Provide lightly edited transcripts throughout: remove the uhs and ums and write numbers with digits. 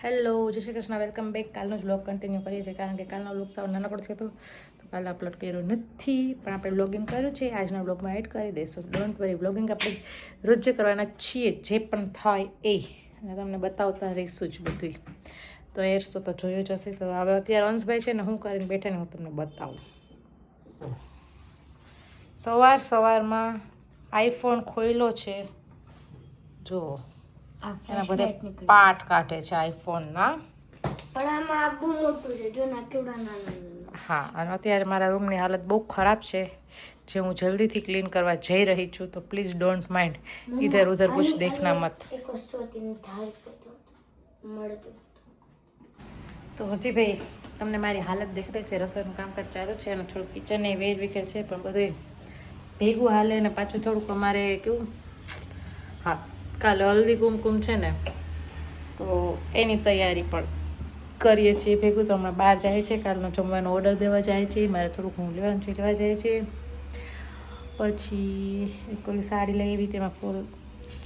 Hello, જય Shri Krishna, welcome back. કાલનો જ બ્લોગ કન્ટિન્યુ કરીએ છીએ કારણ કે કાલનો બ્લોગ સાવ નાનકડો થયો હતો તો કાલે અપલોડ કર્યો નથી, પણ આપણે બ્લોગિંગ કર્યું છે. આજના બ્લોગમાં એડ કરી દઈશું. ડોન્ટ વરી, બ્લોગિંગ આપણે રોજ કરવાના છીએ, જે પણ થાય એ અને તમને બતાવતા રહીશું જ બધું. તો એરસો તો જોયું જ હશે. તો હવે અત્યારે અંશભાઈ છે ને હું કરીને બેઠા ને હું તમને બતાવું. સવારમાં આઈફોન ખોલ્યો છે, જુઓ એના બધે પાર્ટ કાઢે છે આઈફોનના. પણ આમાં બહુ મોટું છે, જો ના કેવડા નાના. હા, અને અત્યારે મારા રૂમની હાલત બહુ ખરાબ છે, જે હું જલ્દીથી ક્લીન કરવા જઈ રહી છું. તો પ્લીઝ ડોન્ટ માઇન્ડ, ઇધર ઉધર કુછ દેખના મત. એક વસ્તુ હતી મળતું તો હજી ભાઈ તમને મારી હાલત દેખાય છે. રસોઈનું કામકાજ ચાલુ છે અને થોડુંક કિચન એ વેર વિખેર છે, પણ બધું ભેગું હાલે. અને પાછું થોડુંક અમારે કેવું, હા, કાલે હલ્દી કુમકુમ છે ને, તો એની તૈયારી પણ કરીએ છીએ ભેગું. તો હમણાં બહાર જાય છે, કાલનો જમવાનો ઓર્ડર દેવા જાય છે. મારે થોડુંક હું લેવાનું છે, લેવા જાય છે. પછી એક ઓલી સાડી લઈ એવી, તેમાં ફૂલ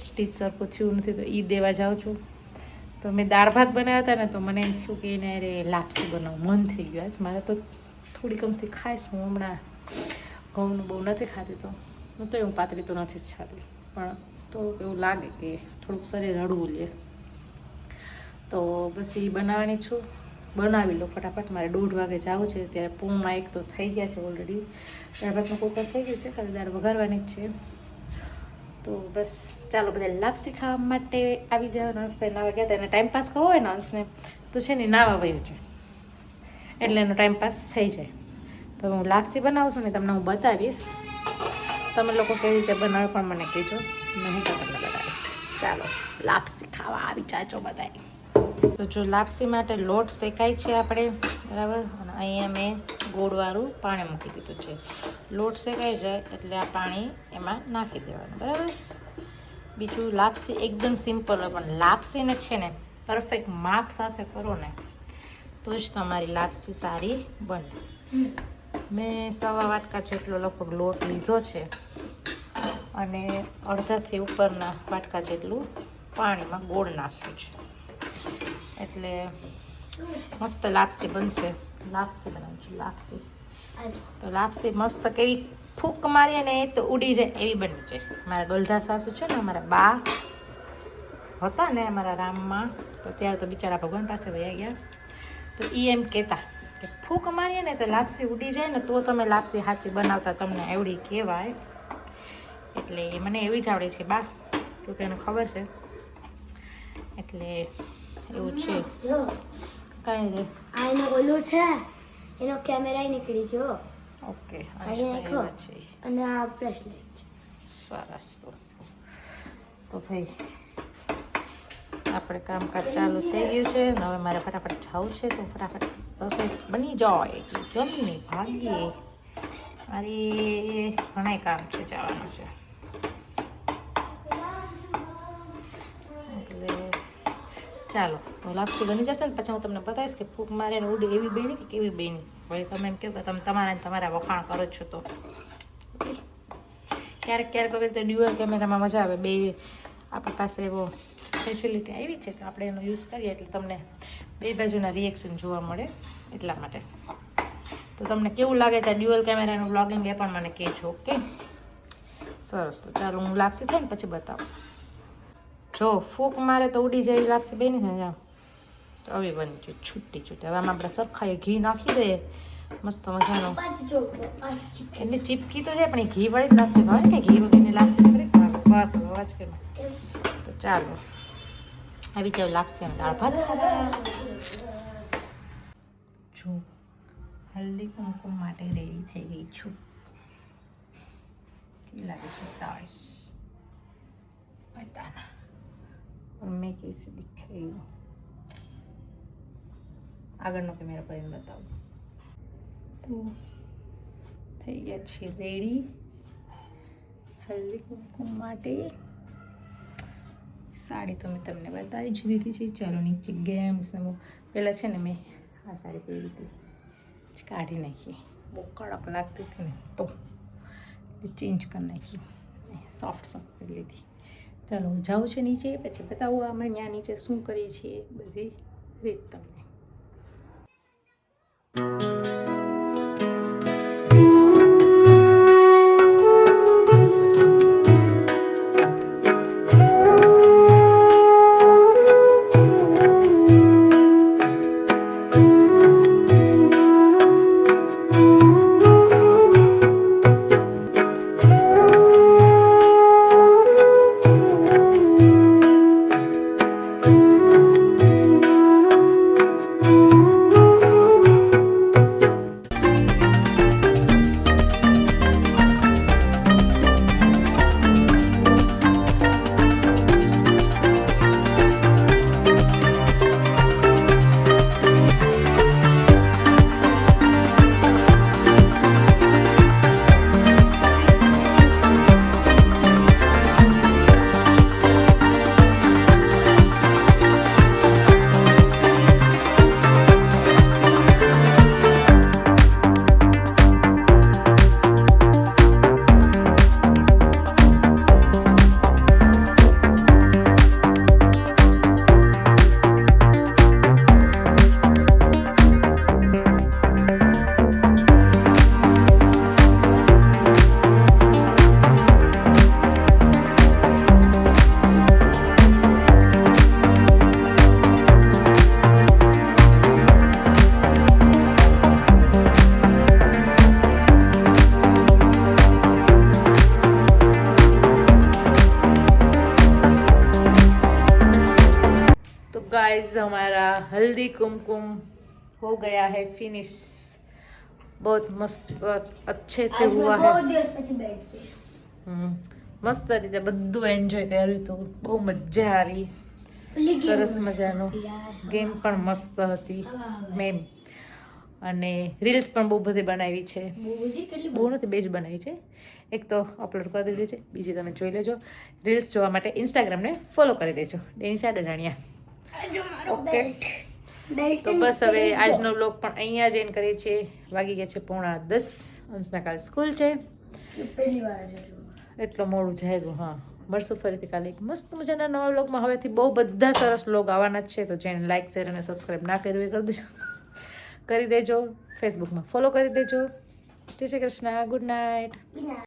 સ્ટીચ સરખું થયું નથી, તો એ દેવા જાઉં છું. તો મેં દાળ ભાત બનાવ્યા હતા ને, તો મને એમ થયું કે એને અરે લાપસી બનાવવું મન થઈ ગયું. આજ મારે તો થોડી ગમતી ખાઈશ. હું હમણાં ઘઉંનું બહુ નથી ખાતી, તો હું તો એવું પાતળી તો નથી જ ખાતી, પણ તો એવું લાગે કે થોડુંક શરીર હળવું લે. તો બસ એ બનાવવાની છું. બનાવી લો ફટાફટ, મારે 1:30 વાગે જવું છે. ત્યારે પૂમાં એક તો થઈ ગયા છે ઓલરેડી. દાળ ભાતનું કુકર થઈ ગયું છે, ખાલી દાળ વઘારવાની જ છે. તો બસ ચાલો, બધા લાપસી ખાવા માટે આવી જાવ. અંશભાઈ નાવા ગયા હતા, એને ટાઈમપાસ કરવો હોય ને અંશને, તો છે ને નાવા વયું છે, એટલે એનો ટાઈમપાસ થઈ જાય. તો હું લાપસી બનાવું છું ને, તમને હું બતાવીશ. તમે લોકો કેવી રીતે બનાવો પણ મને કહેજો, નહીં તો તમને બતાવીશ. ચાલો, લાપસી ખાવા આવી જાજો બધાય. તો જો લાપસી માટે લોટ શેકાય છે આપણે, બરાબર. અને અહીંયા મેં ગોળવાળું પાણી મૂકી દીધું છે. લોટ શેકાઈ જાય એટલે આ પાણી એમાં નાખી દેવાનું, બરાબર. બીજું, લાપસી એકદમ સિમ્પલ હોય, પણ લાપસીને છે ને પરફેક્ટ માપ સાથે કરો ને, તો જ તમારી લાપસી સારી બને. મેં 1.25 વાટકા જેટલો લગભગ લોટ લીધો છે અને અડધાથી ઉપરના વાટકા જેટલું પાણીમાં ગોળ નાખ્યું છે, એટલે મસ્ત લાપસી બનશે. લાપસી બનાવું છું, લાપસી. તો લાપસી મસ્ત કેવી ફૂંક મારીએ ને તો ઉડી જાય એવી બની જાય. મારા ગલઢા સાસુ છે ને, અમારા બા હતા ને અમારા રામમાં, તો ત્યારે તો બિચારા ભગવાન પાસે વયા ગયા. તો એ એમ કહેતા કે ફૂંક મારીએ ને તો લાપસી ઉડી જાય ને, તો તમે લાપસી સાચી બનાવતા, તમને આવડી કહેવાય. એટલે મને એવી જ આવડે છે બા, તો એને ખબર છે. એટલે એવું છે. કાંઈ દે આ એનો ઓલું છે, એનો કેમેરા નીકળી ગયો. ઓકે, અને આ ફ્લેશ લાઈટ. સરસ. તો ભાઈ આપણે કામકાજ ચાલુ થઈ ગયું છે. હવે મારે ફટાફટ જવું છે, તો ફટાફટ રસોઈ બની જાય એટલે જમીને ભાગીએ. મારે ઘણાય કામ છે, જવાનું છે. એટલે ચાલો, તો લાપસી બની જશે ને પછી હું તમને બતાવીશ કે ફૂંક મારે ને ઉડે એવી બેની કે કેવી બેની. ભાઈ તમે એમ કહો કે તમે તમારા વખાણ કરો છો. તો ક્યારેક હવે તો ડ્યુઅલ કેમેરામાં મજા આવે. બે આપણી પાસે એવો ફેસિલિટી આવી છે, તો આપણે એનો યુઝ કરીએ એટલે તમને બે બાજુના રિએક્શન જોવા મળે, એટલા માટે. તો તમને કેવું લાગે છે ડ્યુઅલ કેમેરાનું બ્લોગિંગ, એ પણ મને કહેજો. ઓકે, સરસ. તો ચાલો, હું લાપસી થાય ને પછી બતાવું. જો ફૂંક મારે તો ઉડી જાય લાપસી બેની છે. તો હવે બની જાય છૂટી. હવે આમાં આપણે સરખાઈએ ઘી નાખી દઈએ મસ્ત મજાનો, એટલે ચીપકી તો જાય પણ એ ઘી વાળી જ લાપસી ભાવે ને, ઘી વગરની લાપસી કરી બસ અવાજ કે. તો ચાલો, આવી જાવ લાપસી અને દાળ ભાત ખાવા. જો હલ્દી કુમકુમ માટે રેડી થઈ ગઈ છું. કેવી લાગે છે સાડી? બતાના મેં કેસી દિખ રહી હું. આગળનો કેમેરા કરીને બતાવું. તો થઈ ગયા છે રેડી હલ્દી કુમકુમ માટે. સાડી તો મેં તમને બતાવી જ દીધી છે. ચાલો, નીચે ગેમ્સ ને પહેલાં છે ને મેં આ સાડી પહેરી હતી, કાઢી નાખી. બહુ કડક લાગતી હતી ને, તો ચેન્જ કરી નાખી, સોફ્ટ કરી લીધી. ચાલો, હું જાઉં છું નીચે, પછી બતાવું અમે ત્યાં નીચે શું કરીએ છીએ બધી. રીત તમને. गाइस हमारा हल्दी कुमकुम हो गया है फिनिश. बहुत मस्त अच्छे से आज हुआ मैं है. बहुत દિવસ પછી બેઠ ગઈ. મસ્ત રીતે બધું એન્જોય કર્યું હતું. બહુ મજા આવી. પેલી game સરસ મસ્ત મજાનો હતી યાર. ગેમ પણ મસ્ત હતી હવે. મેમ. અને રીલ્સ પણ બહુ બધી બનાવી છે. બહુ બધી કેટલી બહુ નથી, 2 જ બનાવી છે. એક તો અપલોડ કરી દીધી છે, બીજી તમે જોઈ લેજો. રીલ્સ જોવા માટે ઇન્સ્ટાગ્રામને ફોલો કરી દેજો, ડેનિશા ડડાણિયા. જો મારો ઓકે. બેલ્ટ બેલ્ટ તો બસ હવે આજનો વ્લોગ પણ અહીંયા જ એન્ડ કરીએ છીએ. વાગી ગયા છે 9:30. અંશના કાલ સ્કૂલ છે પહેલી વાર જ હતું. એટલો મોડું જાગ્યું. હા, મળશું ફરીથી કાલે એક મસ્ત મજાના નવા વ્લોગમાં. હવેથી બહુ બધા સરસ વ્લોગ આવવાના જ છે. તો જેને લાઇક શેર અને સબસ્ક્રાઈબ ના કર્યું એ કરી દેજો, કરી દેજો. ફેસબુકમાં ફોલો કરી દેજો. જય શ્રી કૃષ્ણ. Good night.